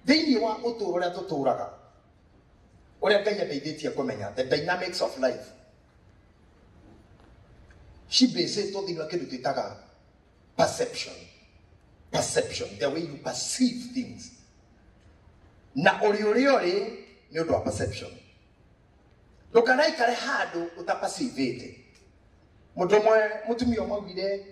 Thini wa uturo tuturaga. Oria Ngai andeithĩtie kũmenya the dynamics of life. She bases to thina kindu twitaga perception. Perception, the way you perceive things. Na ori ni undu wa perception. Ndukanaikare handu utaperceivete. Mutumia mwagire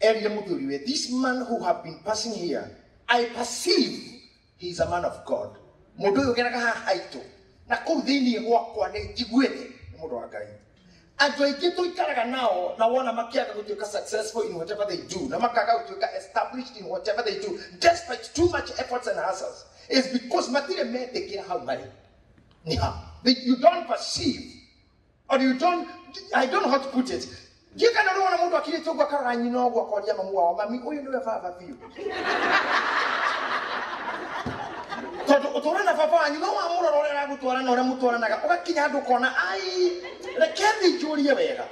erire muthuriwe, this man who have been passing here, I perceive he is a man of God. Mundu uyu geraga haitu na kuu thini gwakwa ni njiguite ni mundu wa Ngai. Andu aingi tuikaraga nao na wona makiaga gutuika successful in whatever they do, na makaga gutuika established in whatever they do, despite too much efforts and hassles, is because matire metekira hau mari. You don't perceive, or you don't, I don't know how to put it. You cannot know what I'm talking about. You know what I'm talking about. Mami, you know Papa for you. So, Torana Papa, you know I'm more or Naga. What can I do? I the candy Julia Vega.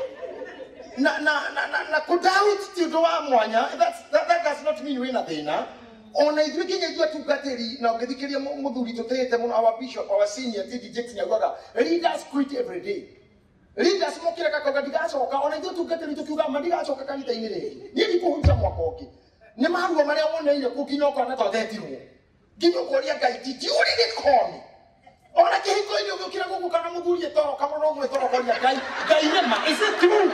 Na could out to do Amonia. That does not mean anything. On a drinking a to Gateri, now Gitahi Muduri to take them on our bishop, our senior, Rejection Yoga. Read us quit every day. Read us smoking like a cogadigas or on a go to get into Kuga Madigas or Kakita in it. Nearly put some more cocky. Nemaru Maria one day, cooking no corner of that. Give you Korea guy, did you really call me? Or I can't go you can go Kanamudu, come along with Korea guy. Guyema, is it true?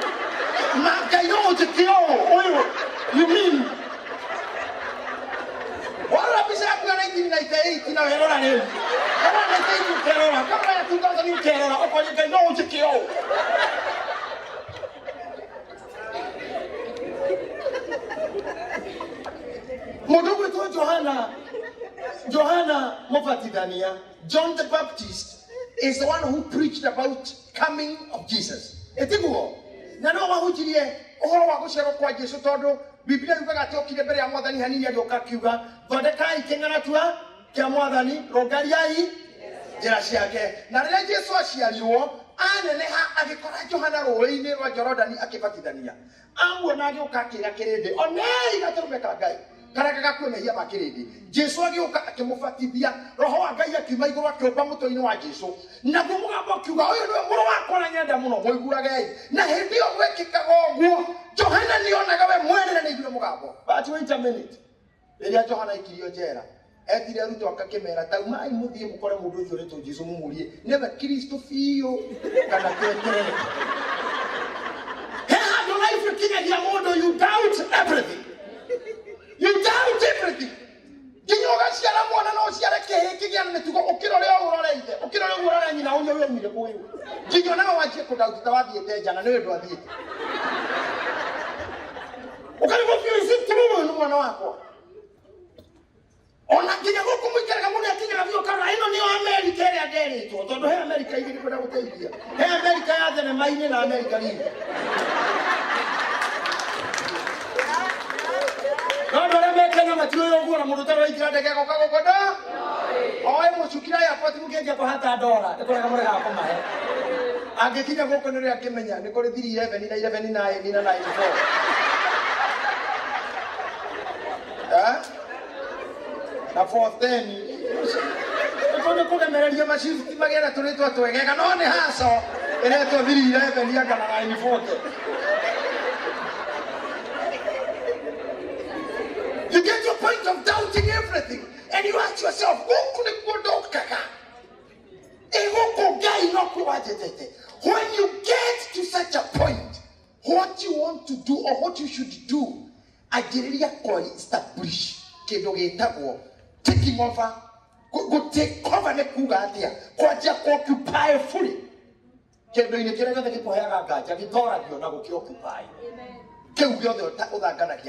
Magayo to kill. You mean? What is happening in 1998 in our area? Come on, I think you Kerala. Come on, 2000 in Kerala. Or you can know to kill. Modogo to Johanna Mofatidania, John the Baptist is the one who preached about coming of Jesus. Etiguo. Nano wa hujirie, oho wa gushero kwa Jesu todo. Biblia yukaga tokire mbere ya mwathani hanini agioka kiuga thondekai king'ana tua kia mwathani rongariai njira ciake. Na rĩrĩa Jesu aciarirwo aneneha agĩkora Johana rũĩ-inĩ rwa Jorodani akĩbatithania. Amuona agĩũka akĩĩra kĩrĩndĩ, onei gatũrũme ka Ngai karĩa gagakuonehia makĩrĩndĩ. Jesu agĩũka akĩmũbatithia, roho wa Ngai akiuma igũrũ akĩũmba mũtwe-inĩ wa Jesu. Naguo mũgambo ũkiuga, ũyũ nĩwe mũrũ wakwa ũrĩa nyenda mũno, mũiguagei. Na hĩndĩ ĩyo gwekĩkaga ũguo, Johana nĩonaga we mwene na nĩaiguire mũgambo. But wait a minute. Rĩrĩa Johana aikirio njera, etire arutwo akakĩmera, taumai mũthiĩ mũkore mũndũ ũcio ũretwo Jesu mũmũrie, nĩwe Kristo biũ kana Petero. He handũ life ĩkinyagia mũndũ, you doubt everything. You doubt everything. Kinyoga ciara mwana no ciare kĩhĩ kĩgĩa mĩtugo ũkĩrore ũroreire ũkĩrore ũrore nyina ũyũ ũmire kũyũ. Kinyo nawe wanjie kũdauta tawathiĩte njana nĩ wendo athiĩte. Ũkaigua si true nĩ mwana wakwa. Ona kinya gũkũ mũikaraga mũno akinyaga biũ kana ĩno nĩyo Amerika ĩrĩa nderĩtwo tondũ he Amerika igĩrĩ kwenda gũteithia. He Amerika ya thenema-inĩ na Amerika ringi. Ndio Kenya matiyo ngura mundu taroikira ndege goka gokoda oe mucukira ya poti mugendia kwa hata dola ndikora muri gako mahe angikinya goko nire akimenya ni kuri 311 na 11 na 94 na 410 ndikona kugemereria mashift magera turitwa twegega no ni haso iretwo 311 ya kana 94. You get to a point of doubting everything, and you ask yourself, when you get to such a point, what you want to do or what you should do, establish, taking over, go take cover, occupy fully.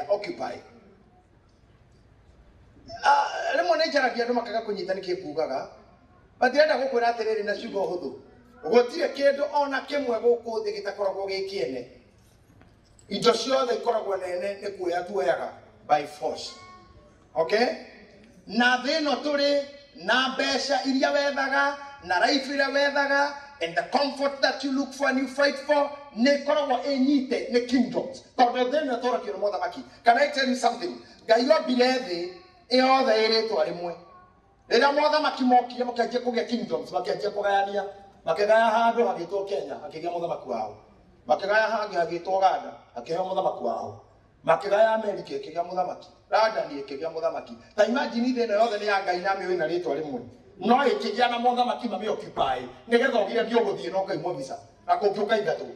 Occupy. Lemone jaragia ndo makaga kunyitani kikugaga batirenda gukwira atiriri na ciugo huthu gutire kindu ona kimwe guku thi gitakoragwo gikiene indo ciothe ikoragwo nene ni kuya tuoyaga by force. Okay, na thino turi na mbeca iria wethaga na life iria wethaga and the comfort that you look for and you fight for ne koragwo enyite ne kingdoms tondu thino tora kiro mothamaki. Can I tell you something? Ngai ombire thi Yothe ĩrĩtwa rĩmwe. Rĩrĩa mothamaki mokire makĩanjia kũgĩa kingdoms, makĩanjia kũgayania, makĩgaya handũ hagĩtwo Kenya, akĩgĩa mũthamaki wao. Makĩgaya hangĩ hagĩtwo Uganda, akĩheo mũthamaki wao. Makĩgaya Amerika, akĩgĩa mũthamaki. London akĩgĩa mũthamaki. Ta imagine thĩ ĩno yothe nĩ ya Ngai na mĩoĩ na rĩtwa rĩmwe. No ĩkĩgĩa na mũthamaki mamĩoccupy, nĩgetha ũgire nĩũgũthiĩ no ngaimwo visa, na kũngĩũka ingatwo.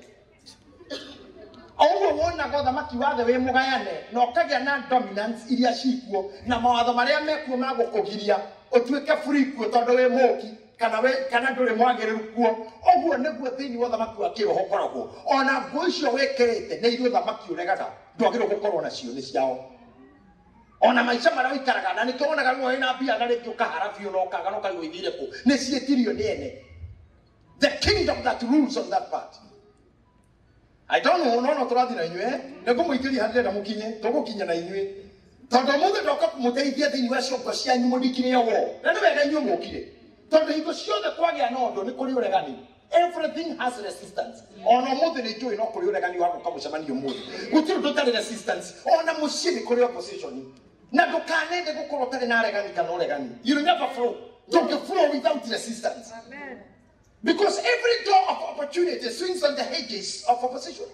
Oguo wonaga ũthamaki wa thĩ wĩ mũgayane, na ũkagĩa na dominance iria cikuo, na mawatho marĩa mekuo ma gũkũgiria ũtuĩke free kuo tondũ wĩ mũki, kana ndũrĩ mwagĩrĩru kuo. Oguo nĩguo thĩinĩ wa ũthamaki wa kĩroho ũkoragwo. Ona nguo icio wĩkĩrĩte nĩ irĩ ũthamaki ũregaga, ndwagĩrĩirwo gũkorwo nacio nĩ ciao. Ona maica marĩa ũikaraga, na nĩkĩo wonaga rĩmwe wĩna mbia na rĩngĩ ũkahara biũ na ũkaga na ũkaigua ithire kũ, nĩ ciĩtirio nĩ ene. The kingdom that rules on that part. I don't know, no tũrathi na inyuĩ, nĩngũmũingĩria harĩa ndĩrenda mũkinye, tũgũkinya na inyuĩ. Tondũ mũthĩ ndoka kũmũteithia thĩinĩ wa ciongo cianyu mũndikire wo. Na nĩ wega inyuĩ mũkire. Tondũ hingo ciothe kwagĩa na ũndũ nĩ kũrĩ ũregani. Everything has resistance. Ona mũthĩ nĩ njũĩ no kũrĩ ũregani wa gũka mũcemanio mũthĩ. Gũtirĩ ũndũ ũtarĩ resistance. Ona mũciĩ nĩ kũrĩ opposition. Na ndũkanende gũkorwo ũtarĩ na regani kana ũregani. You will never flow. Don't flow without resistance. Amen. Because every door of opportunity swings on the hedges of opposition.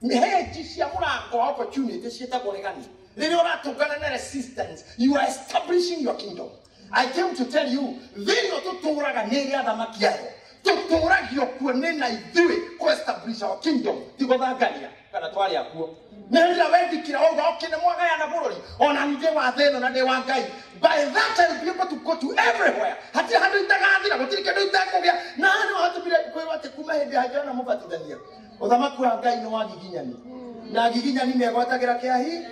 Hedges ya murango wa opportunity ciĩtagwo regani. Rĩrĩa ũratũngana na resistance, you are establishing your kingdom. I came to tell you, thĩinĩ tũtũũraga nĩ rĩa thamaki yayo. Tũtũũragio kuo nĩ na ithuĩ kũ establish our kingdom. Ti gũthangania kana twarĩ akuo. Nĩ rĩrĩa wendikira ũga ũkĩne mwagayana bũrũri. Ona nĩ wa thĩ ĩno na ndĩ wa Ngai. By that I will be able to go to everywhere. Hatirĩ handũ itagathira, gũtirĩ kĩndũ itakũgĩa. Na handũ hatumire kwĩrwo atĩ kuma hĩndĩ ya Jona mũbatithania. Ũthamaki wa Ngai nĩ wa giginyani. Na giginyani nĩ egwatagĩra kĩahi.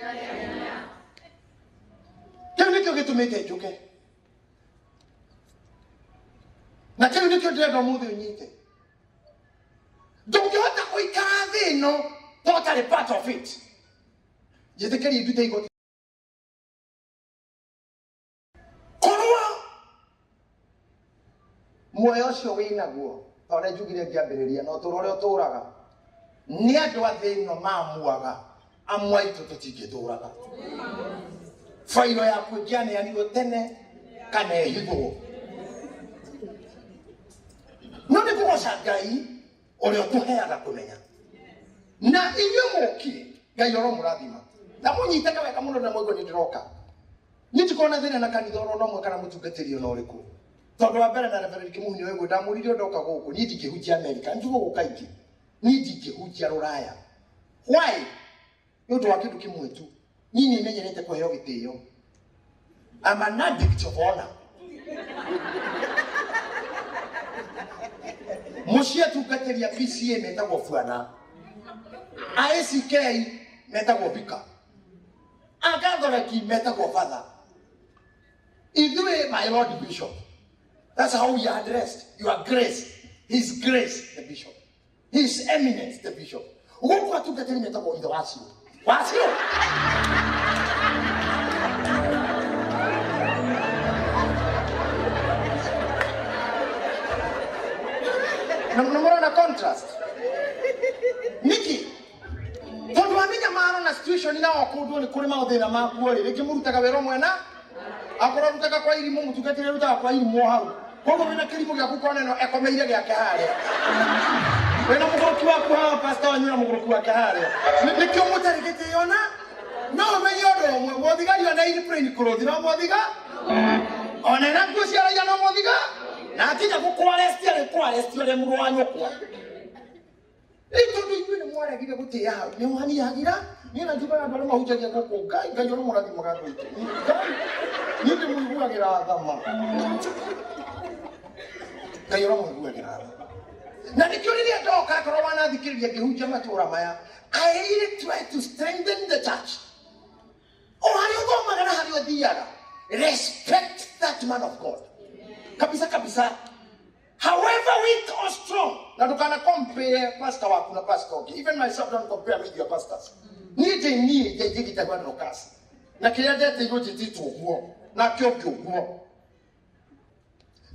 Kĩu nĩkĩo gĩtũmĩte njũke. Na kĩu nĩkĩo ndĩrenda ũmũthĩ ũnyite. Ndũngĩhota gũikara thĩ ĩno totally part of it. Njĩtĩkĩrie ndute igoti. Korwo muoyo ũcio wĩnaguo, ona njugire ngĩambĩrĩria na ũtũũro ũrĩa ũtũũraga, nĩ andũ a thĩ ĩno mamuaga, amwe aitũ tũtingĩtũũraga. Failo yaku ĩngĩaneanirwo tene kana ĩhithwo. No nĩ kũgoca Ngai ũrĩa ũtũheaga kũmenya. Na inyuĩ mũkire, Ngai aromũrathima. Na mũnyitaga wega mũno na mwaigua nĩ ndĩroka. Nĩ tũkona thĩna na kanitha ona ũmwe kana mũtungatĩri ona ũrĩkũ. Tondũ wa mbere na Reverend Kĩmunyũ ũguo ndamũrire ndoka gũkũ, niĩ ndingĩhunjia Amerika, njugo gũka ingĩ. Niĩ ndingĩhunjia Rũraya. Why? Nĩ ũndũ wa kĩndũ kĩmwe tu. Niĩ nĩmenyerete kũheo gĩtĩo. I'm an addict of honor. Mũciĩ tungatĩria PCA metagwo Bwana. ICK metagwo Bika. Agathoreki metagwo Father. Ithuĩ my Lord Bishop. That's how we are addressed. Your grace. His grace, the bishop. His eminence, the bishop. Gũkũ atungatĩri metagwo ithe wacio. Wacio. Na contrast. Niki. Tondũ amenya maro na situation ina wakũndwo nĩ kũrĩ maũthĩna makuo rĩ, rĩngĩ mũrutaga wĩra mwena, akorwo rutaga kwa irimũ mũtungatĩri rutaga kwa irimũ hau. Koguo wĩna kĩrimũ gĩaku kona ĩno ekomeire gĩake harĩa. Wĩna mũgũrũki waku haha pastor wanyu na mũgũrũki wake harĩa. Nĩkĩo mũtarĩ gĩtĩo na no ũmenye ũndũ ũmwe, mũthigari ona airplane kũrũthi no mũthiga. Ona ena nguo cia raia no mũthiga. Na atinya gũkũaresti arĩ kũaresti ũrĩa mũrũ wa nyũkwa. Tondũ inyuĩ nĩ mwaregire gũtĩĩa hau, nĩ mwaniagira, niĩ na njugaga andũ arĩa mahunjagia gũkũ Ngai, Ngai aromũrathimaga andũ aitũ. Niĩ ndĩmũiguagĩra thama. Ngai aromũiguagĩra thama. Na nĩkĩo rĩrĩa ndoka akorwo wanathikĩrĩria ngĩhunjia matũũra maya, I really try to strengthen the church. O harĩa ũthomaga na harĩa ũthiaga, respect that man of God. Kabisa kabisa. However weak or strong, na tukana compare pastor waku na pastor okay. Even myself don't compare with your pastors. Niĩ Gitahi no kasi. Na kĩrĩa ndeteirwo njĩtĩtwo ũguo, na kĩo kĩũguo.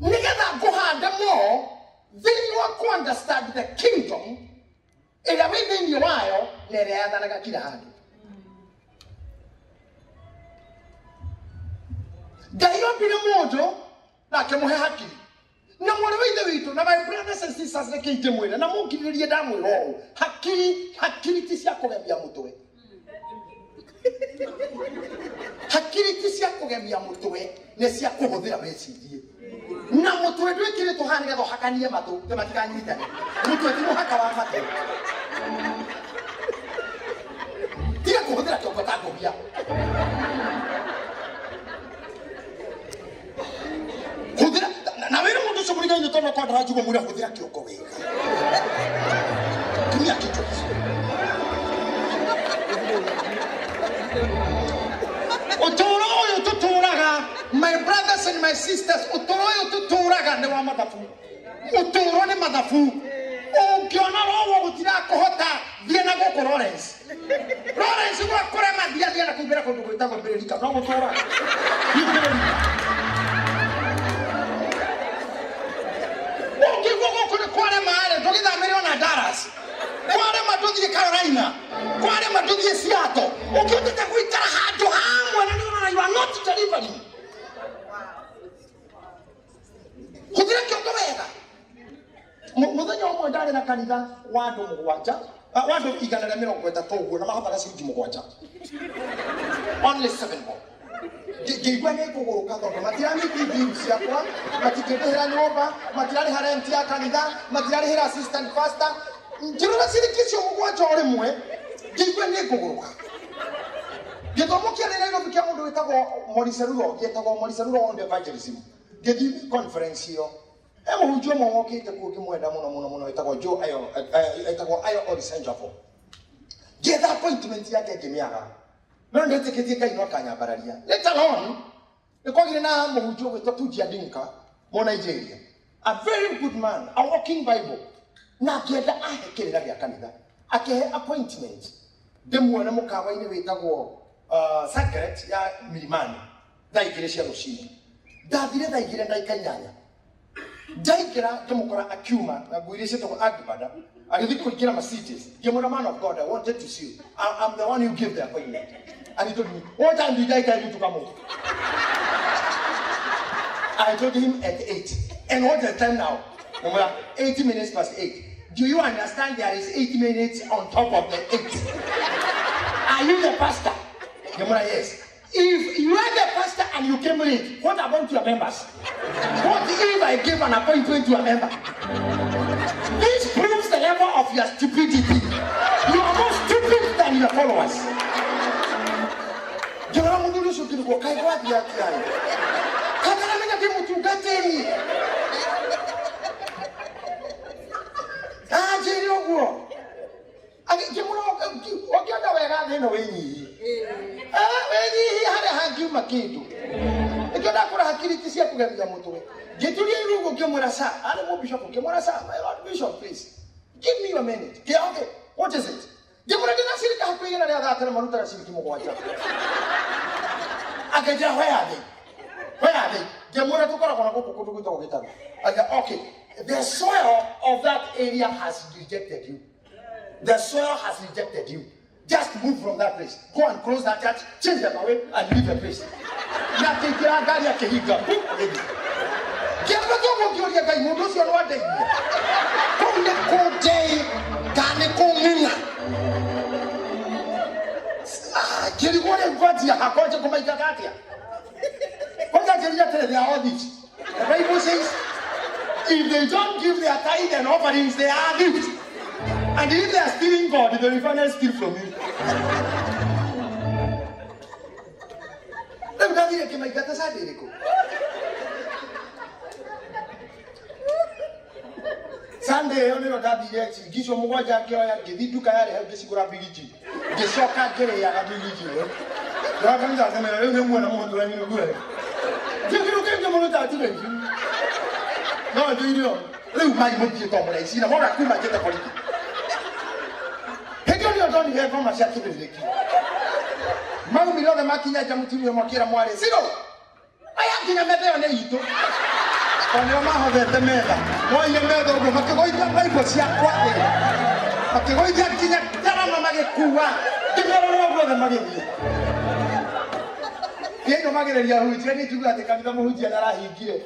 Nĩgetha ngũhande mo, thĩinĩ wa ku understand the kingdom, ĩrĩa wĩ thĩinĩ wayo, na ĩrĩa yathanaga kila handũ. Gaio pina mojo na kemuhe hakiri. Na mwana withe witu na my brothers and sisters nekeite mwene na mungiririe ndamwira hakiri ti cia kugemia mutwe. Hakiri ti cia kugemia mutwe ne cia kuhuthira mecirie. Na mutwe ndwikire tuhani gatho hakanie matu te matikanyitane. Mutwe ti muhaka wa matu. Tia kuhuthira koko takobia. Kuhuthira na wewe mundu somuriga ino tono kwa ndajugo muri kuhuthira kioko wega. Tumia kichwa. Utoro oyo tuturaga, my brothers and my sisters, utoro oyo tuturaga ne wa mathafu. Utoro ne mathafu. Ungiona roho gutira kuhota thiena goko Lawrence. Lawrence wa kurema thiena kumbira kundu gwitagwo mbirika no gutura. Ungigo goko kware maare tugithamire ona Dallas. Kware matuthie Carolina. Kware matuthie Seattle. Ukitete kuitara handu hamwe na niona you are not delivering. Kuthira kioko wega. Muthenya umwe ndari na kanitha wa andu mugwanja wa andu 130 uguo na mahotaga ciringi mugwanja. Only 7 more. Ngĩigua nĩ kũgũrũka tondũ matirarĩhia bill ciakwa, matikĩndĩhĩra nyũmba, matirarĩha rent ya kanitha, matirarĩhĩra assistant pastor. Ngĩrora ciringi icio mugwanja o rĩmwe, ngĩigua nĩ kũgũrũka. Gĩthomo kĩa Nairobi kĩa mũndũ wĩtagwo Moricerulo on evangelism. Ngĩthiĩ conference ĩyo. Mũhunjia ũmwe wokĩte kuo ngĩmwenda mũno wĩtagwo Joe Ayo Orisenjafo. Ngĩetha appointment yake ngĩmĩaga. No ndetĩkĩtie Ngai no akanyambararia. Later on, nĩkwagire na mũhunjia wĩtagwo Tuji Adinka, Nigeria. A very good man, a walking Bible. Na ngĩenda ahe kĩrĩra gĩa kanitha. Akĩhe appointment. Ndĩmuone mũkawa-inĩ wĩtagwo Sacred ya Milimani. Thaa 2 cia rũcinĩ. Ndathire thaa 2 ndagĩka 8. Ndaikira ndĩmũkora akiuma na nguo iria ciĩtagwo Agbada. Agĩthiĩ kũingĩra Mercedes. Ngĩmwĩra, man of God, I wanted to see you. I'm the one who gave the appointment. And he told me, what time did I tell you to come over? I told him at 8. And what's the time now? 80 minutes past 8. Do you understand there is 8 minutes on top of the 8? Are you the pastor? Yes. If you are the pastor and you came late, what about your members? What if I give an appointment to a member? This proves the level of your stupidity. You are more stupid than your followers. Bishop, please. Give me a minute. Okay, what is it? Where are they? Okay, the soil of that area has rejected you. The soil has rejected you. Just move from that place. Go and close that church, change them away, and leave the place. They are all these. The Bible says, if they don't give their tithe and offerings, they are gifts. And if they are stealing God, the refiners steal from you. Sunday, only what I did, Gisho Muaja, give you Kaya, help the Sigurabigi. The Soka Gay, I believe you. Dragons are going to when I want to let you go. You get the money out today. No, do you know? Look, my movie combination. I'm not going to get the police. Hey, you're done here from my shadow. Mamma, the Makina Jamutu, Makira Moire. Zero. I have been a matter on it. On your mouth at the matter. Why you murder of Macagoy Bible, Siak? Macagoy Jack, Tarama Magakua, the Maro of the Maggie. Yeye magereria hujia ni juga ati kanitha muhujia narahingire.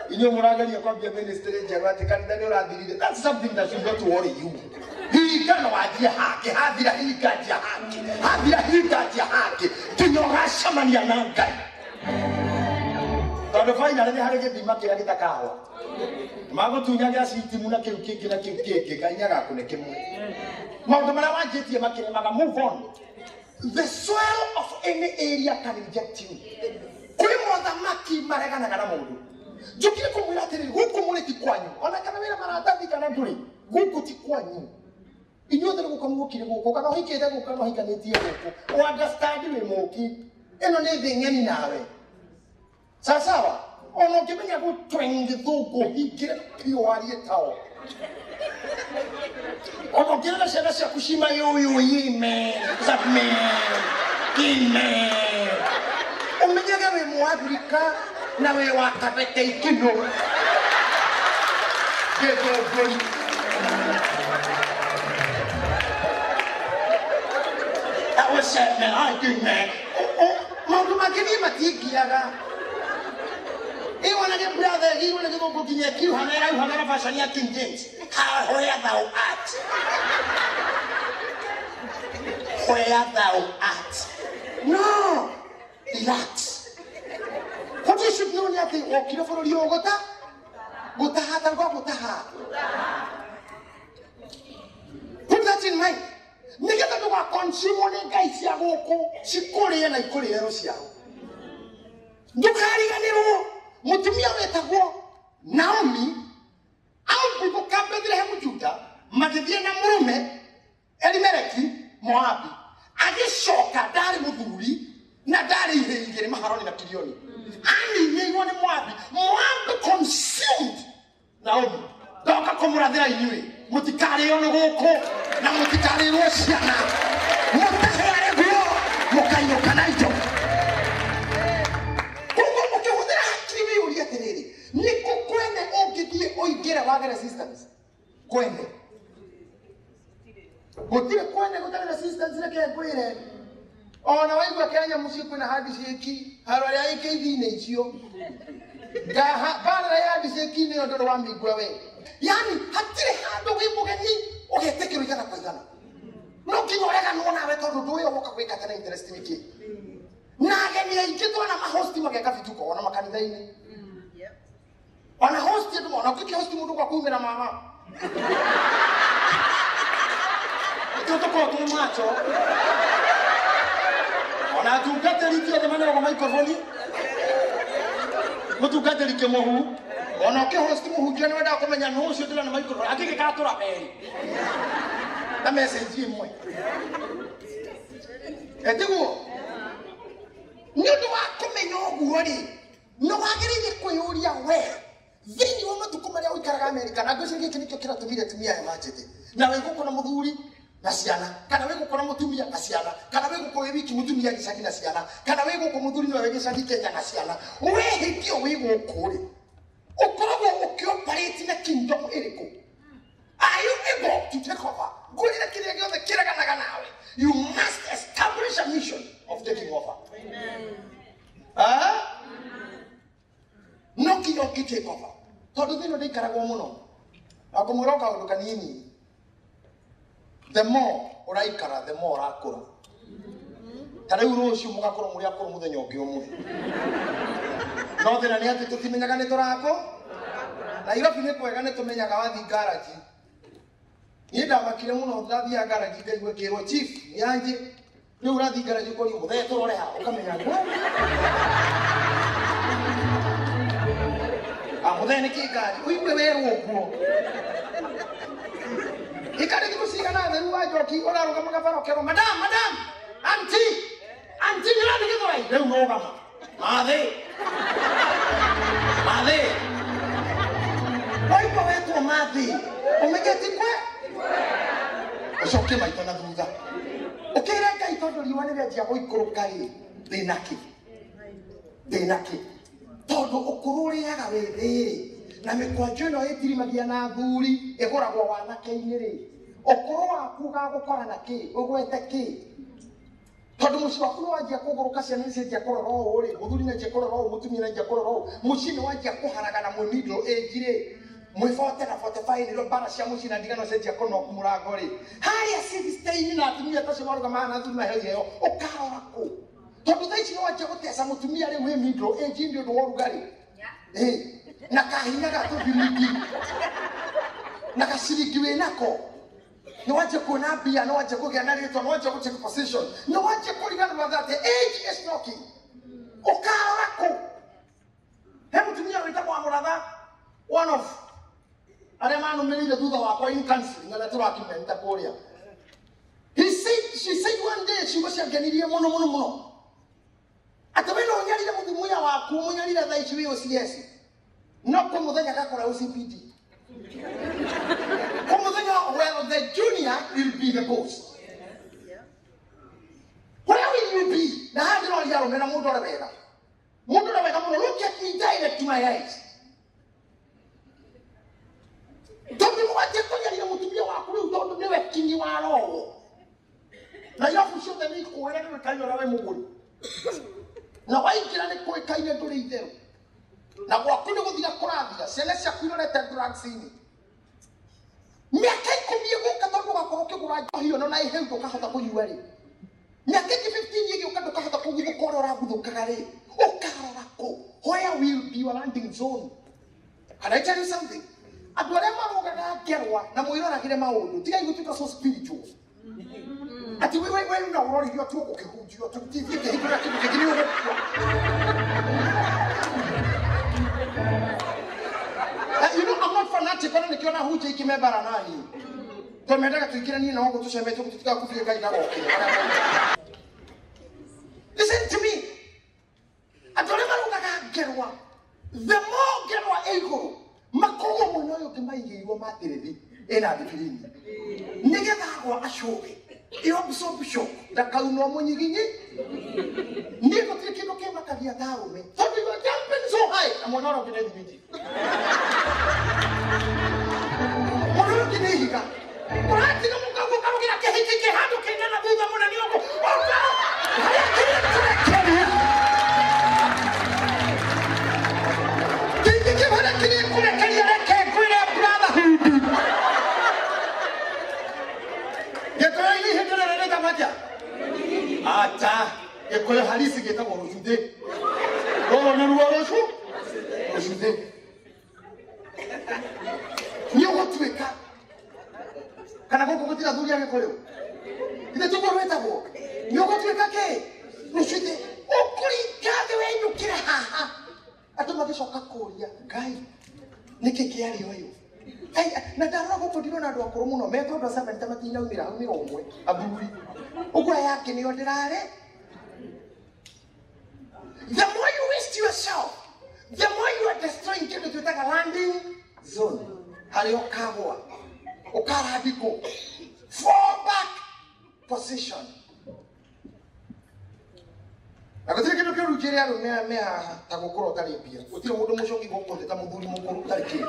Inyo murageria kwambia ministry njerwa ati kanitha ni urathirire. That's something that should not worry you. Hingano wajia haki, hathira hingatia haki. Hathira hingatia haki. Kinyora shamania na Ngai. Tondu faina ni hari githima kiria gitakawa. Mago tunyaga citimu na kiu kingi na kiu kingi Ngai agakune kimwe. Maundu maria wanjitie makiremaga move on. The soil of any area can reject you. Kuri mothamaki mareganaga na mundu. Njukire kumwira atiri guku muri ti kwanyu. Ona kana wira maratathi kana nduri. Guku ti kwanyu. Inyuothe gukamukire guku kana hikete guku kana hikanitie guku. O understand we moki. Eno ni thingeni nawe. Sawa. Ono kimenya gutwengi thuku hikire pio warie tao. Ono kila shida cia kushima yoyo yime zapme kime umenyaga we muafrika na we wakapete ikino gego I was sad man I did man Mundu makini matigiaga he wanna get brother, he wanna go cooking a queue, Hanera, Fashania King James. Where thou art. Where thou art. No! Relax. What you should know that they walk in for you, Gotaha. Put that in mind. Nigga to a consumer guys, Yagoko, Shikori and I Korea, Russia. Dukari Ganero. Mutumia wetagwo Naomi au kutoka Bethlehem Juda magithie na murume Elimeleki Moabi agishoka dari muthuri na dari ihingire maharoni na kilioni ani yeyone Moabi consumed Naomi doka komurathira inyui mutikare ono goko na mutikare rociana mutahere guo mukayoka na ijo Niko kwene okitie oigera waga resistance. Kwene. Gutire kwene gutare resistance reke kwire. Ona waigwa Kenya musiku na hadi sheki. Harwari yake ithine icio. Bana ya hadi sheki ni ndo wa migwa we. Yani hatire hando wimugeni ogetekero igana kwa igana. No kinyorega nona we tondu nduyo woka gwika tena interest niki. Na ageni aikitwa na mahosti mageka fituko ona makanitha-ini. Ona hosti tu ona kiki hosti mundu kwa kumira mama. Toto kwa tu macho. Ona tukate likia de manera kwa microphone. Mutukate likia mohu. Ona ke hosti mohu jana wada kumenya no ucio tula na microphone. Akiki katura eri. Na message imwe. Etiguo. Nyodo wa kumenya oguo ri. No wagirire kwiyuria we. Thini wa matuko maria uikaraga Amerika na ngwicire giki nikio kiratumire tumia emergency na we guko na muthuri na ciana kana we guko na mutumia na ciana kana we guko wiki mutumia gicagi na ciana kana we guko muthuri na we gicagi Kenya na ciana we hikio we guko ri ukoragwo ukioperate na kingdom iriku are you able to take over gurira kiria giothe kiraganaga nawe you must establish a mission of taking over amen no kinyo take over tondu thino ndikaragwo muno akumoroka undu kanini the more uraikara the more urakura tare urucio mugakorwo muri akuru muthenya ungi umwe no thina ni ati tutimenyaga ni turako na iro bine kwega ni tumenyaga wathi garage ni ndamakire muno ndathia garage ngaigwe kiro chief yanje ni urathi garage ko ni muthe turore ha ukamenya Amudene kigari uimwe weru okuo ikare kikusiga na theru wajoki oraruga magabaro kero madam auntie ni radi githoi leo no gama mathe waipo wetu mathe umegeti kwe ucoke maito na thutha ukira ngai tondu riwa ni rĩanjia gũikũrũka rĩ ndĩnakĩ tondu ũkũrũrĩaga wĩ thĩ na mĩkwanjo ĩno ĩtirimagia na thuri ĩgũragwo wanake-inĩ rĩ ũkũrũ waku ũgagũkora na kĩ ũgwete kĩ tondu muci waku no wanjia kugoroka ciana ici njia kororo ri muthuri na njia kororo mutumia na njia kororo muci ni wanjia kuharagana mu middle age ri mwifote na 45 ndio bara cia muci na ndigano cia njia kono kumurango ri haya 16 na atumia tacio maruga mana thuri na heyo ukarora ku tondu thaici no wanjia gutesa mutumia ri wi middle age ndio ndo rugari na kahinya gatuthiriki na kashiriki we nako no waje kuona bia no waje kugea na rito no waje kucheka position no waje kulingana na that age is knocking ukarako hebu tumia witako amuratha one of are manu melile thutha wakwa in counseling ala turakimenta kuria she said one day she was yaganirie muno atabeno nyarire muthumuya waku munyarire thaici wi OCS no kumuthenya gakora OCPD well, the junior will be the boss. Where will you be? Look at me direct to my eyes. Don't be what you're going to be a crew, don't be a king you are all. Now you have to show the need for whatever kind of a move. Now I can't quite kind of do them. Now what could you be a Koravia? Celestia couldn't let that drug see me. Miaka 10 ukatoka gakoroke kurajo hiyo no nai heu ukahota kunyuari miaka 15 yegi ukatoka hota kugithukora guthukaga ri ukarora ku where will be your landing zone. And I tell you something, adware marugaga gerwa na muiroragire maundu tiga igutuka so spiritual ati we na urori dio tu ukihunjio tu TV kihigura kigini wewe. You know, I'm not fanatic, but I'm not who take him a baranani. So, I'm going to take you know, go to Shemet to go to the guy. Listen to me. I don't ever get one. The more get one ego, Makomo will know you can buy you materially in a different. Nigga, what a show. You absorb show. The Kaluno when you get it. Never take you to Makadia down. So, we were jumping so high. I'm not of the meeting. Kinihiga. Kuna tina mungu kama kina kehiki hado kina na buga mwana niongo. Oka! Haya kini kini hada kini kuna kini reke kuna brotherhood. Yeto ili hetera na neta maja. Ata ekole halisi geta kwa ujude. Oh naruwa roshu. Ujude. Niyo watu weka. Kana koko kutira dunia yake koleo. Ina tuko weta bo. Niyo watu weka ke. Nushite. Okuri kade we nyukira ha. Atuma kesho kakoria. Gai. Niki kiari oyo. Ai na darura koko ndiro na andu akuru muno. Meto ndo saba ntamati ina umira umwe. Aburi. Ukura yake niyo ndirare. The more you waste yourself, the more you are destroying kitu tutaka landing zone. Hali okagwa. Okarabiko. Fall back position. Akatire kitu kyo rujeria ro mea takokoro tari pia. Utire mundu mushoki goko ndeta muthuri mukuru tari ki.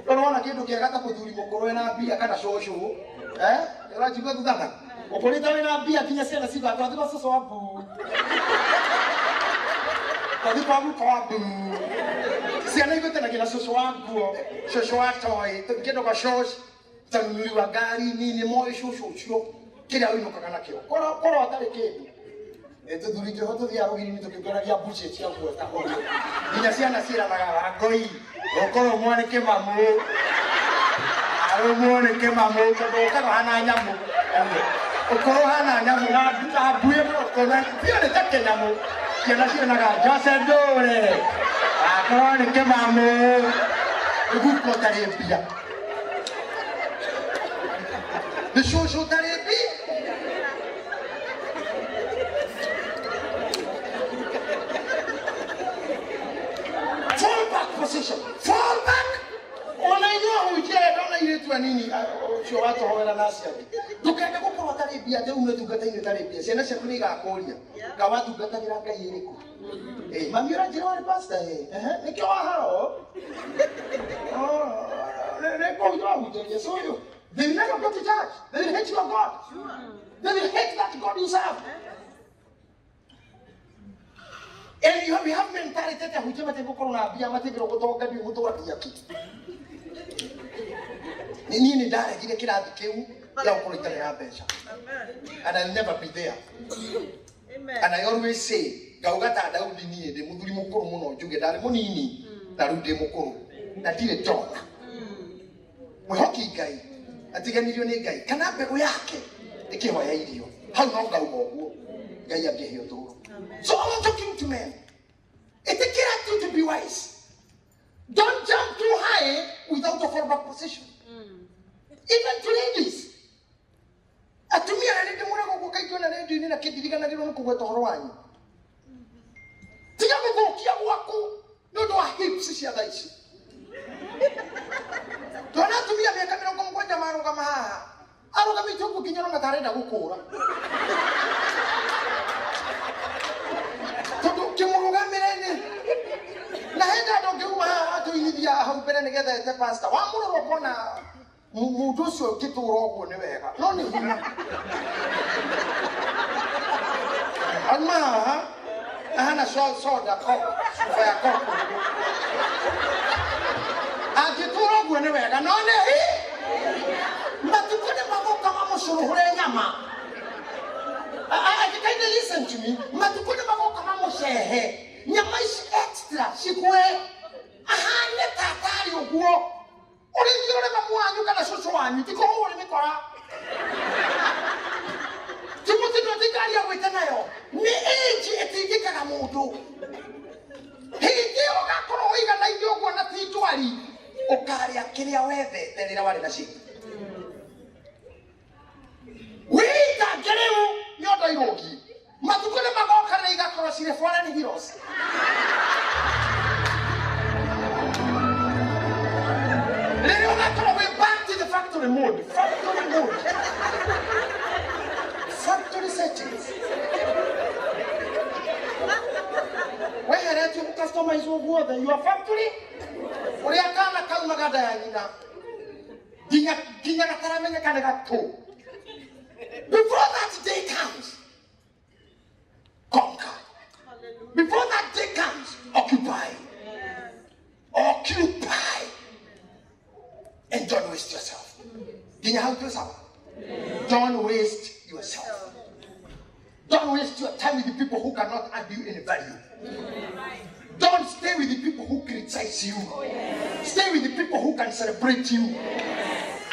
Kono wana kitu kiagata muthuri mukuru ena bia kana shosho. Era jigo tutanga. Okolita wena bia kinya sena siba atwa tiba soso wabu. Tadi pabu pabu. Si ana ivete na kila soso wangu, soso watoi, kendo kwa shosh, tanuliwa gari nini moyo shosho. Kila wino kakana kio. Koro atari kedu. Eto durike hoto dia rogiri nito kikora dia buche chia kuweka hono. Ina siana sira na goi. Okoro mwane ke mamu. Aro mwane ke mamu ko ka hana nyamu. Okoro hana nyamu na buye mo ko na pia de take nyamu. Kena siana ga jose dore. Akoro ke mamu. Ugu ko tare pia. De shosho tare pia. Position. Fall back. Unainua uje dona ile tu nini sio watu hawala nasi hapo. Tukaenda kwa watari bia de ume tugata ile tari bia. Sena shakuni ga kolia. Ka watu gata biranga yereko. Mamira jira wale pasta nikio hao. Le ko yo uje so yo. They will never go to church. They will hate your God. Sure. They will hate that God you serve. And we have mentality that we have to go to be a material to talk about the and I'll never be there. Amen. And I always say, Gaugata Daudini, the Mudrimoko, Jugadar Monini, Darude Moko, Natile John. We hockey guy, I think I need your guy. Can I be Yake? The Kiwa, how long go? Gaya Gehoto. So I'm talking to men. It's a character to be wise. Don't jump too high without a formal position. Even to ladies. To me, I didn't want to go in a kid, you don't go to Hawaii. Tiago, Kiawaku, no, no, hips, she had ice. Don't have to be a Camino Guatemala. I don't have to book in your Matarena Hukura. To do Kimugamine. Naheda don't do to India, how better together at the pasta. One more upon a Muduso get to rock on the way. No, Alma, Hannah saw the cock for a cock. I get to rock on the way. And only but to put them up, come on, so I can't listen to me. But to put them up, come on, say, hey, you might extra. She go, let that carry you go. Or if you don't have you can associate one, you go over me. Timothy, not the carry with an eye. Me age, a thing, Kakamoto. He did not go like you want to see to Ali. O carry a kill away there, then I want to see. Wait, I get you, you're the yogi. Matukuna Magoka crossing the foreign heroes. We're back to the factory mode. Factory mode. Factory settings. Where are you customers who go to your factory? Or you can't come Magadayana. Before that day comes, conquer. Before that day comes, occupy. Occupy. And don't waste yourself. Do you help yourself? Don't waste yourself. Don't waste your time with the people who cannot add you any value. Don't stay with the people who criticize you. Stay with the people who can celebrate you.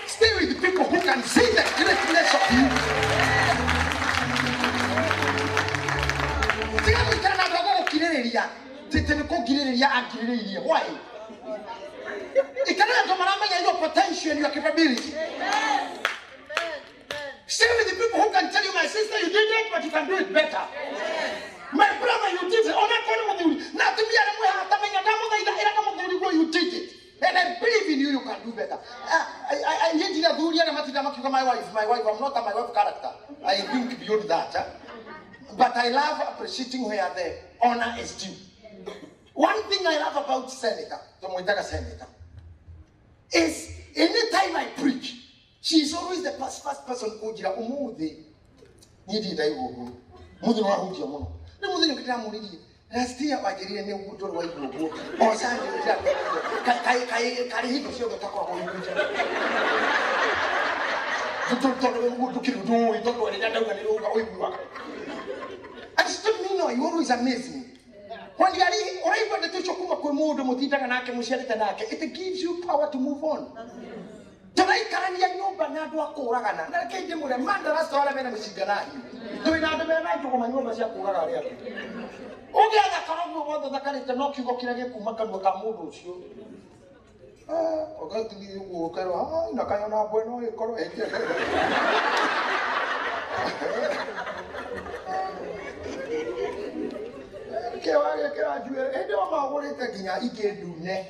Stay with the people who can see the greatness of you. Why? It cannot manage your potential and your capability. Stay with the people who can tell you, my sister, you did it, but you can do it better. My brother, you did it. Not to be you did it. And I believe in you, you can do better. I need to do my wife. My wife, I'm not a my wife character. I think beyond that. But I love appreciating where the honor is due. One thing I love about Seneca, is anytime I preach, she is always the first person who did last year, I did a new good way to go. Or Sunday, carry him to show the taco. I still mean, you always amaze me. When you are able to teach it gives you power to move on. Tonight, Karania no Banado Koragana. I came to the man that I saw a man of Gitahi. Do it out of the night to my mother's Yakura. Okay, I can't go over the carriage to knock you again to Makamudu. Okay, to you walk around. Nakayana Bueno, correct. I don't know what it's taking. I can't do that.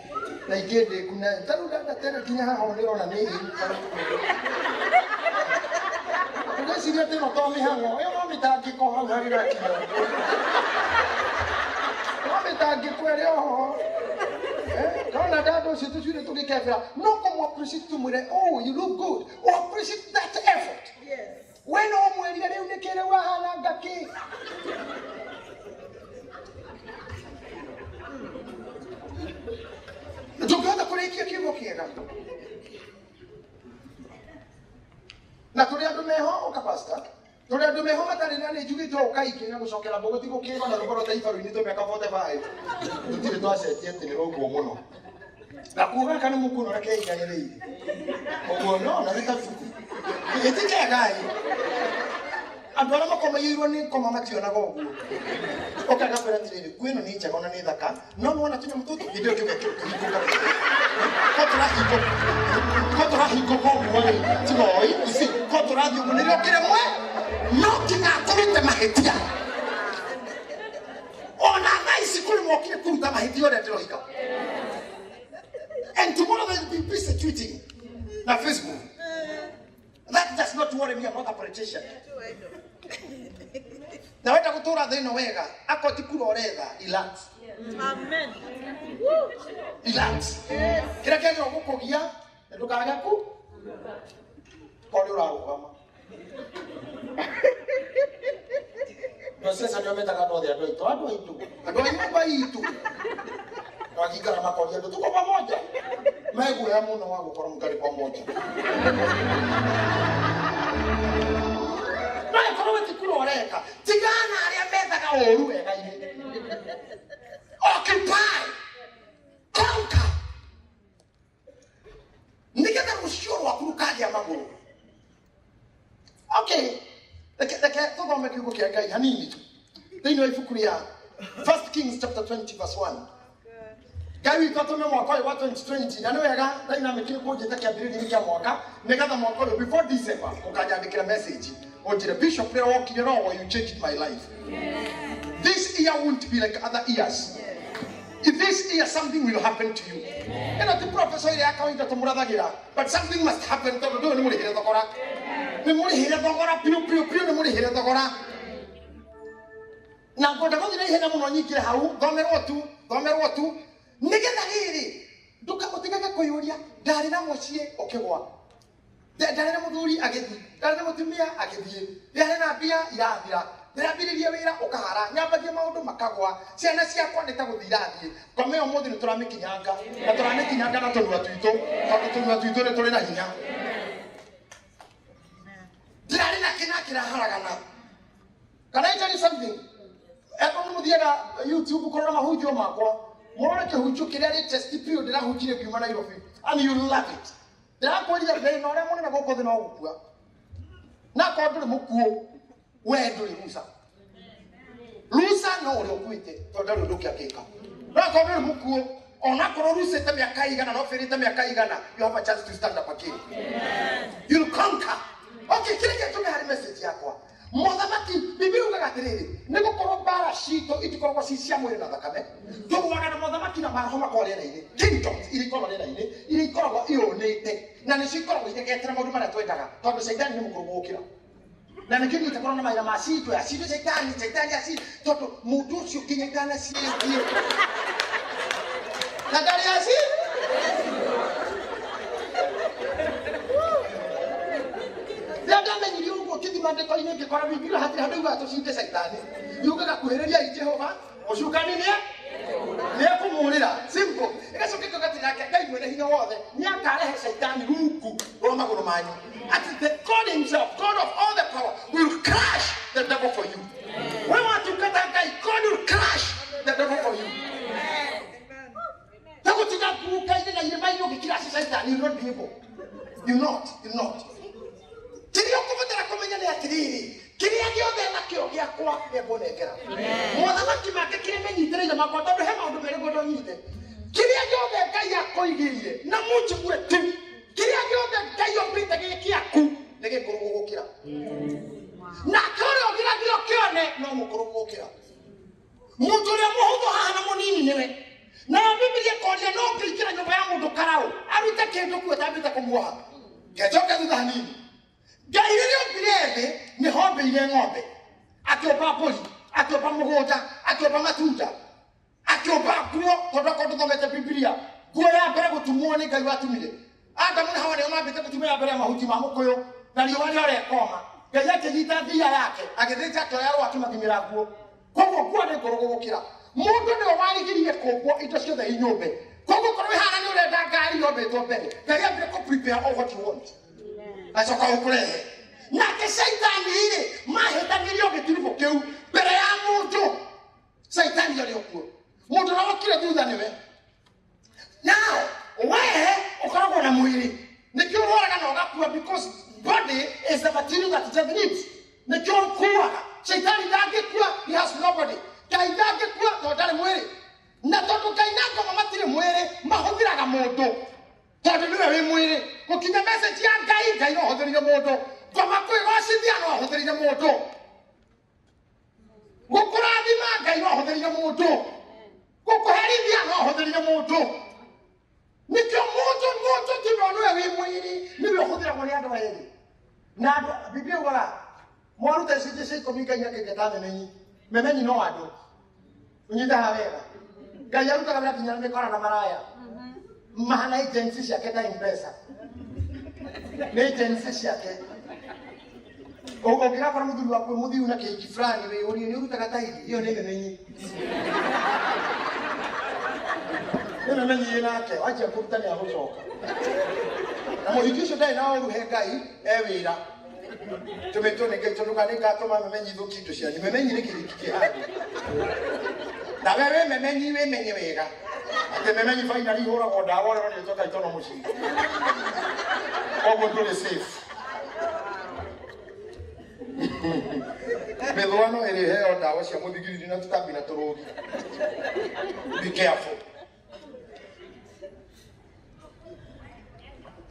I get the Kuna. Tell that Terratina on the name. Let's see that they don't call me hang on. I want me to get on very lucky. No, come appreciate to me. Oh, you look good. Or appreciate that effort. Yes. we no mwelire riu nikire wahana ngaki Tukanda kurekia kigo kiega na tuli andu meho ukapasta tuli andu meho matari nani jugito ukaike na gucokera bogoti gukiba na rugoro taifaru ni to meka 45 tutire twacetie ati ni roguo muno na kuga kana mukuno rake igaire oguo no na ritafuku etike gai andora makoma yirwo ni koma mationa goguo okaga kwera tirire kwino ni njaga ona ni thaka no wona tunya mututu video kiuga kikuka kotora hiko goguo tigoi isi kotora thio munire okire mwe no kinga kurute mahetia ona naisi kuri mokire kuruta mahetia ore tirohika and tomorrow they will be persecuting na Facebook. That does not worry me. I'm not a politician. Na weta kutura thino wega akoti kurorega relax. Amen. Relax. Kira kile ngokugia ndukaga ku pole urarugama. Sasa ndio meta kando ya ndio ito ado itu. Ndio nyumba itu. Wakikara makolia tuko pamoja. Megu ya muno wangu kwa mkali pamoja. Nae kwa wati kuroreka. Tigana aria meta ka oru ega ine. Occupy. Conquer. Nikenda kushuru wa kurukaji ya maguru. Okay. Deke todo mekigo kia gai hanini tu. Dino ifukuria 1 Kings chapter 20 verse 1. Gawi katome mwaka wa 2020 na nwega dynamic ni kujeta kia biridi ni kia mwaka nekata mwaka before December ukajandikira message ojire bishop prayer walk you know you changed my life. This year won't be like other years. If this year something will happen to you. And the professor ya kawaida tumuradagira but something must happen to do ni muri hira tokora. Ni muri hira tokora piu ni muri hira tokora. Na ngoda ko ni hira muno nyikire hau gomerwo tu Nigenda giri duka mutigaka kuyuria ndari na mucie okigwa ndari na muthuri agithi ndari na mutumia agithie ndari na bia irathira ndiraambiriria wira ukahara nyambagie maundu makagwa ciana ciakwa nitaguthirathie komeo muthi ni turamikinyanga na turamikinyanga na tunua tuito ni turi na hinya ndari na kina haragana kana ita something eko muthiera YouTube korora mahujio makwa Mwana kehucho kirari testi period na hujire kuma Nairobi and you love it. Ndira kwirira bei no remone na goko thina ogukua. Na ko nduri mukuo we nduri rusa. Rusa no uri okuite to ndaru ndukia kika. Na ko nduri mukuo ona ko rusa te miaka igana no ferite miaka igana you have a chance to stand up again. Amen. You'll conquer. Okay, kile kitu hari message yakwa. Mothamaki Biblia ugatiriri niko korobara shito itikorwa sisia mwere na thakame tuwaga na mothamaki na marahoma kwa rena-ini kingdoms irikorwa rena-ini irikorwa ionete na nicikorwa igegetera maundu maria twendaga tondu Saitani ni mukurugukira na nikiri itakorwa na maira macito ya cito Saitani asi tondu mundu ucio kinyekana ciithie na ndari asi Mandeko ine ngikora Biblia hatiri handu gato cinde Saitani yugaga kuhereria Jehova ucukani ne kumurira simple igacoke kugatira Ngai mwene hinya wothe niakarehe Saitani ruku rwa maguru manyu ati the God himself, God of all the power, will crush the devil for you. We want to cut that guy, God will crush the devil for you. Tago tika kuka ine na yema ino kikirasi Saitani you not be able. You not Kirio kuvatera komenya ni atiriri kiria giothe na kio giakwa ebonekera mothamaki make kire menyitire makwa tondu he maundu mere godo nyite kiria giothe Ngai akoigirie na munjigwe tu kiria giothe Ngai ombite gikiaku nigikurugukira na kore ogira kione no mukurugukira mundu ria muhuthu hana munini niwe na Biblia koria no ngikira nyumba ya mundu karau arute kindu kwetambite kumuoha gejoke thutha nini Gairiro birebe ni hombe ile ng'ombe. Akiopa poli, akiopa mugunda, akiopa matunda. Akiopa kuo kodoko thomete Biblia. Kuo ya mbere gutumwo ni Ngai watumire. Anga mun hawa ni ng'ombe te gutumira mbere ya mahuti ma mukuyu na riwa ri ore koma. Kaya kijita thia yake agithija toyaro akimathimira guo koguo kwa ne gorogokira mundu ne warigirie koguo indo ciothe inyumbe koguo korwe hana ni urenda ngari yombe to mbere kaya mbere ko prepare all what you want asoka ukurehe na ke shaitani ile mahetagirio gitiribo kiu mbere ya mundu shaitani yale okuo mundu na wakire thutha niwe now wewe ukoragwo na mwili nikio roraga na ugakua because body is the material that it needs. Nikio kuwa shaitani ndangekuwa he has nobody. Kai ndangekuwa to ndari mwiri. Na tondu Ngai nako mamatire mwiri mahuthiraga mundu. Tondu niwe wi mwiri. Gukinya message ya Ngai no huthirire mundu. Ngoma kwigocithia no huthirire mundu. Gukurathima Ngai no huthirire mundu. Gukuherithia no huthirire mundu. Nikio mundu tinono wi mwiri niwe huthira kwa andu airi. Na Biblia wala mwaruta sisi komika nyake getane nenyi memenyi no ado unyinda hawera gayaruta kabla kinyane kora na maraya mahana agency yake ta impesa na agency yake ogira kwa mudhuru wako mudhi una keji fulani wewe uri uruta kata hiyo ni memenyi memenyi yake acha kurutani ahochoka na muhikisho dai nawe ruhengai ewira tumetone ke tunukanika kama memenyi dhukitu shani memenyi nikikike hadi na wewe memenyi wega ate memenyi finally hora ngoda wale wanatoka itono mushi ogo ndole safe medwano ele heo dawa cia muthigiri na tutambi na turugi be careful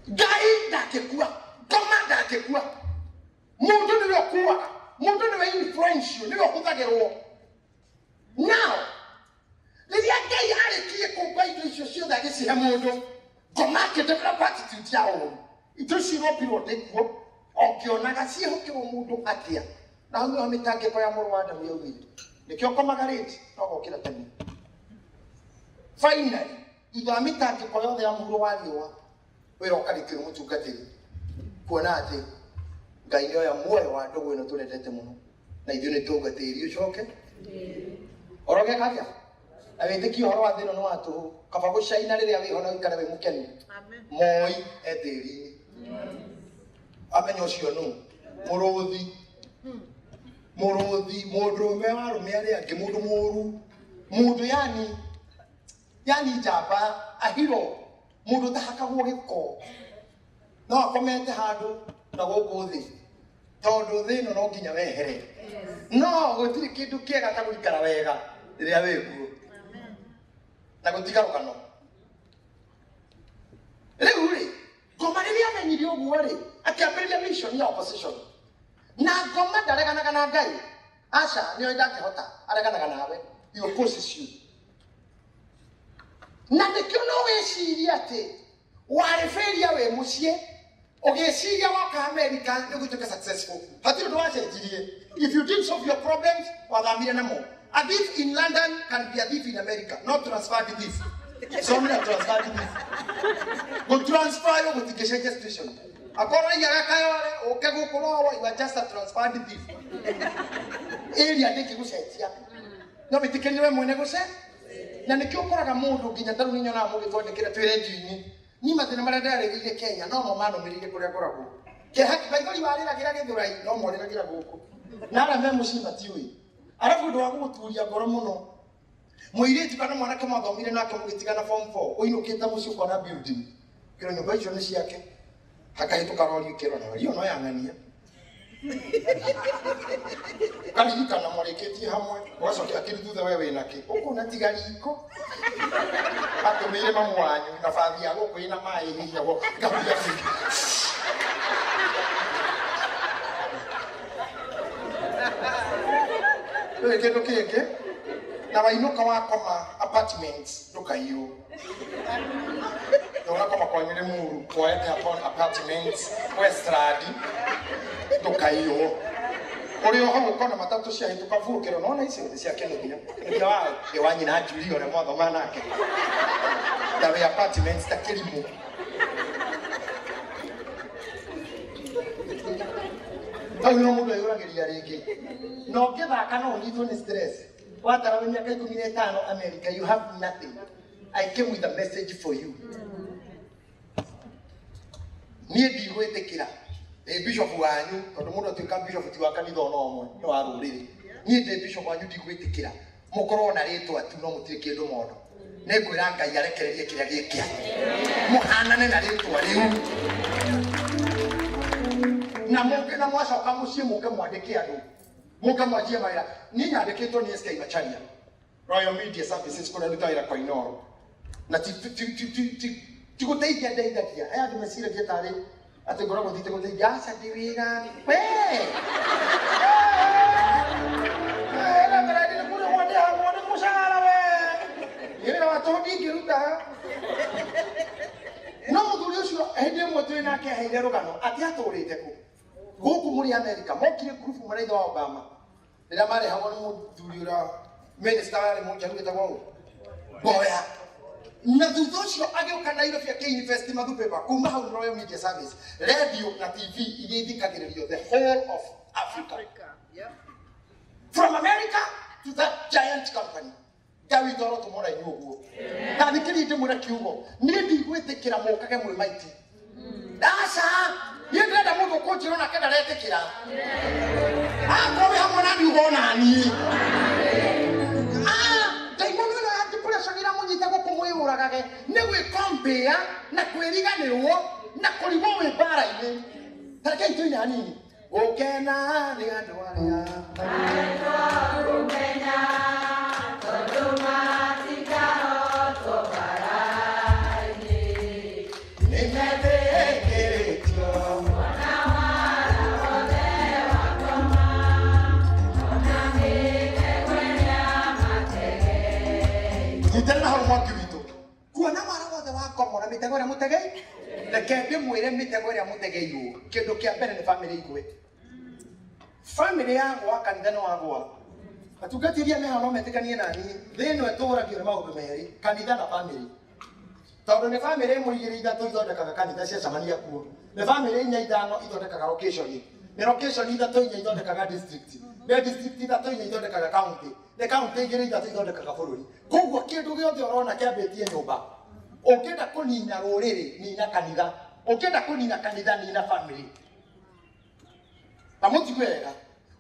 Gai ndakekua, koma ndakekua. Mundu niwe kuwa, mundu niwe influential, niwe kuthagirwo. Now, liria Ngai arikie kumba indo icio ciothe agicihe mundu, koma develop attitude yao. Indo ciro piro ndikuo, okionaga ciehokirwo mundu atia. Na hau niho mitangiko ya muru wa Adamu yaugite. Nikio komagarite, no gokira tene. Finally, thutha wa mitangiko yothe ya muru wa riũa wira ukarikira mutungatiri kuona ati Ngai ndio ya muoyo wa ndogo ino tuletete muno na ithuĩ nĩ tungatĩri ucoke oroge karia awĩtĩki ũhoro wa thĩno nĩ watũ kaba gũcaina rĩrĩa wĩho na ũikare wĩ mũkenu moi etĩri-inĩ amenya ũcio nũ mũrũthi mũndũrũme wa arũme arĩa angĩ mũndũ mũũru mũndũ yani njamba ahiro mundu tahakagwo giko no akomete handu na gũkũ thĩ tondu thĩ ĩno no nginya wehere no gũtirĩ kĩndũ kĩega ta gũikara wega rĩrĩa wĩkuo na gũtigarũkano rĩu rĩ ngoma rĩrĩa amenyire ũguo rĩ akĩambĩrĩria mission ya opposition na ngoma ndareganaga na Ngai aca nĩyo ndangĩhota areganaga nawe he opposes you na nikio no weciria ati wareferia we mucie ogeciria waka America nigutuka successful hatiro ndo wacenjirie if you didn't solve your problems wathamire namo a thief in London can be a thief in America not transferred thief so many transferred thief go transfer yo gutikesha station akora yakayo oke gukoro you are just a transferred thief area ndikigucenjia no bitikeni we mwene guce na nikio koraga mundu nginya taru ninyo na mugithondekera twi radio-ini ni mathina maria ndaregeire Kenya no mo manumirire kuria koragwo ke haki baigori wariragira githurai no moriragira guku na ara me mucimba tiwi arabu ndo waguturia ngoro muno muiritu kana mwana kama thomire nake mugitigana form 4 uinukite mucio kona building kiro nyumba icio ni ciake hakahituka rori kiro na rio no yang'ania karirikana mwareketie hamwe wacokia kiri thutha wewe nake ukuna tigariko atumire mamu wanyu na bathi ya guku ina mai hihi go ngabia kindu kingi na wainuka wakoma apartments ndukaiyo unakoma kwa nyere muru kwaete upon apartments Westland ndukaiyo Uri ho ukona matatu cia hituka vukiro nona ici cia kenethia ndio wa ewanyi na Julio na motho manake dawe apartments ta kirimu Hau no mundu ayuragiria ringi. No ngithaka no nyitwo ni stress. Watara miaka 15 America, you have nothing. I came with a message for you. Nie ndigwitikira bishop wanyu tondu mundu atuika bishop ti wa kanitha ono omwe ni wa ruriri. Nie ndi bishop wanyu ndigwitikira mukorwo na ritwa tu no mutire kindu mondo. Nekwira Ngai arekererie kiria gikia. Muhanane na ritwa riu. Na muke na mwacoka mucie muke mwandike andu. Muke mwajie mawira. Ni nyandikitwo ni SK Macharia. Royal Media Services kuna ndutaira kwa Inoro. Na tiguteithia ndeithagia aya andu meciragia tari ati ngoragwo thite guteithia aca ndi wira we era mera ndi kuri wonde ha wonde mushara we ira watu ndingiruta no muthuri ucio hindi mwe twi nake haire rugano ati aturite ku guku muri America mokire group maraitha wa Obama rira mari hawo ni muthuri ura minister ari munjaru gitagwo boya na thutha ucio agioka Nairobi University mathupepa kuma hau Royal Media Service radio na TV iria ithikagiririo the whole of Africa. Yeah. From America to that giant company. Gawi toro tumora inyuguo. Na nikiri ndi mura kiugo. Ni ndigwitikira mukage mwe maiti. Dasa, ni ndenda mundu kunjiro na kenda retikira. Akowe hamwe na ndiugo nani. Uragage ne we compare na kwiriganirwo na kurigwo we bara-ini tareke itu ina nini ukena ni andu aria ukena tonduma tikahotwo bara-ini nimethekeretio ona wara wothe wakoma ona mitegweria matege itena hau mwaki kuona mara wothe wakomora mitego ria mutegei reke ndimwire mitego ria mutegei ru kindu kia mbere ni family igwe family yangu akanitha no agwa atungatiria me hano metikanie nani thino eturagio maundu meri kanitha na family tondu ni family imwe igiri ithatu ithondekaga kanitha cia camania kuo ni family inya ithano ithondekaga location ni location ithatu inya ithondekaga district ni district ithatu inya ithondekaga county ni county igiri ithatu ithondekaga bururi koguo kindu giothe urona kiambitie nyumba ukenda kunina ruriri nina kanitha ukenda kunina kanitha nina family amutigwega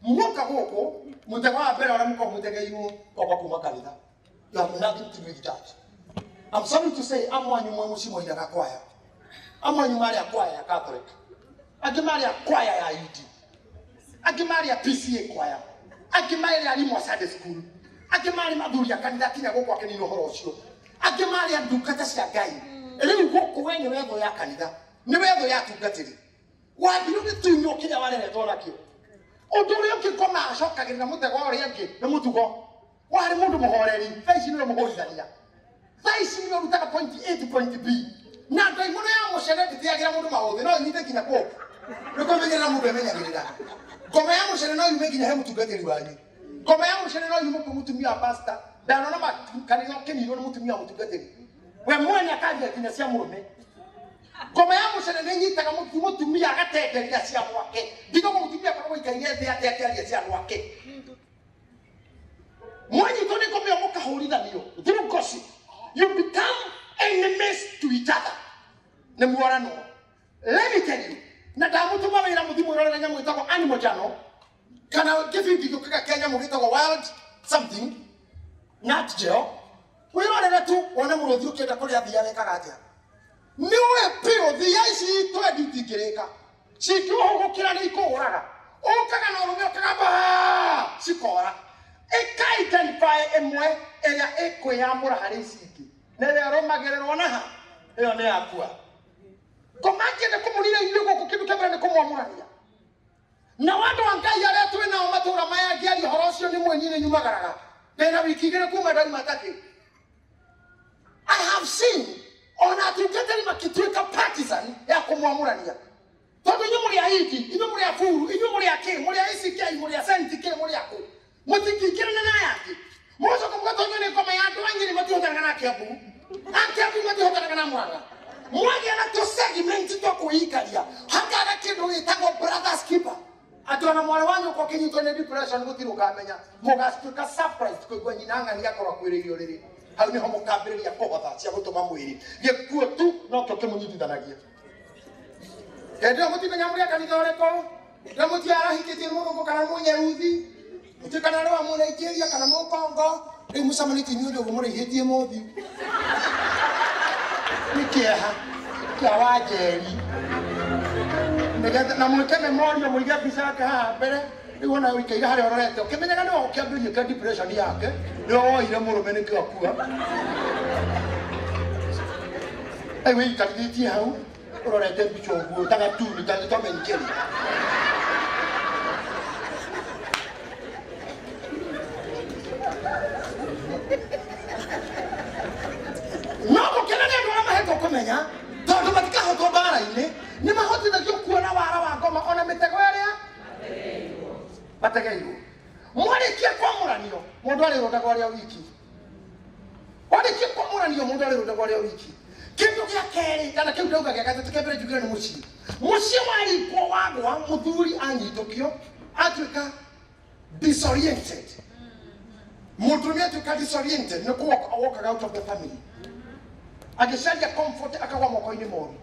muka guku mutego wa mbere ora muko mutegeiru kwa kuma kanitha you have nothing to do with that. I'm sorry to say amwanyu mwe mucimo iraga kwaya amwanyu mari akwaya ya Catholic agimari akwaya ya UD agimari ya PCA kwaya agimari ya limo Sunday school agimari maduri ya kanitha kinya guku akenino horo ucio agimari ya ndukata cia Ngai riu guku wenye wetho ya kanitha ni wetho ya tungatiri wabiru ni tunyo kinya warere torakio Oduri ukikoma acokagirira mutego uri angi ni mutugo wari mundu muhoreri thaici ni muhorithania thaici ni rutaga point A to point B na ndai muno ya mucere nditiagira mundu mahuthi no nyite kinya ko nikomenyerera mundu emenyagirira ngoma ya mucere no yume kinya he mutungatiri wanyu ngoma ya mucere no yume mutumia pastor ndanona makanitha kiniro ni mutumia mutungatiri we mwene akaja kinya cia murume ngoma ya mucere ni nyitaga mutumia agatenderia cia mwake ndigo mutumia kwa ikaire thia atia cia mwake mwanyi toni komyo mukahurithanio through gossip you become enemies to each other ne muorano let me tell you na damutuma wira muthimu rorera nyamu itako animal channel kana give video kaka Kenya mugitako wild something not jail wirorera tu wona murothi ukenda kuria thia wekaga atia niwe pio thia ici tweditikirika cikihugukira ni ikuraga ukaga no rumio kagamba cikora ika-identify emwe ĩrĩa ĩkwĩyamũra harĩ ici ingĩ nĩwe arũmagĩrĩrwo na ha ĩyo nĩ yakua ngoma ngĩende kũmũnina ithuĩ gũkũ kĩndũ kĩa mbere nĩ kũmwamũrania na andũ a Ngai arĩa twĩ nao matũũra maya ngĩaria ũhoro ũcio nĩ mwe niĩ nyumagaraga ndĩna wiki igĩrĩ kuma ndari matakĩ I have seen ona atungatĩri makĩtuĩka partisan ya kũmwamũrania tondũ inyuĩ mũrĩ a hiki inyuĩ mũrĩ a furu inyuĩ mũrĩ a kĩ mũrĩ a ICK mũrĩ a CNTK mũrĩ a kũ mutikikirana na yake mozo kumgatonyo ni koma yandu wangiri matihotana na kiabu akiabu matihotana na mwaga mwagi ana to segment to kuikalia hakara kindu gitagwo brothers keeper atona mwana wanyu kwa kinyitwo ni depression gutiru kamenya mugastuka surprise kuigwa nyina ng'ani akorwa kwiririo riri hau niho mukambiriria kuhotha cia gutuma mwiri gikuo tu no to kimunyitithanagia ndio mutimenya muri kanitha uriko ndio mutiara hikitie mungu kana munyeruthi mutikana rwa munaikiria kana mukongo riu mucamaniti ni undu murihitie muthi nikieha kia wajeri na mwikeme morio muiga mbica yake haha mbere riu ona wikaiga haria urorete ukimenyaga ni ukiambiria ka depression yake ni woire murume ni kiakua ai we ikarithiti hau urorete mbica uguo taga tu ni tangitomenyikeri no mukena ni andu aria mahetwo kumenya tondu matikahotwo mbara-ini ni mahotithagio kuona wara wa ngoma ona mitego iria bategeirwo mwarikia kwamuranio mundu arirundagwo aria wiki warikia kwamuranio mundu arirundagwo aria wiki kindu gia keri kana kiu ndauga gia gatatu kembere njugire ni mucii warikwo wagwa muthuri anyitũkio atuĩka disoriented mutumia atuĩka disoriented ni kuwokaga out of the family agicaria comfort akagwa moko-ini moru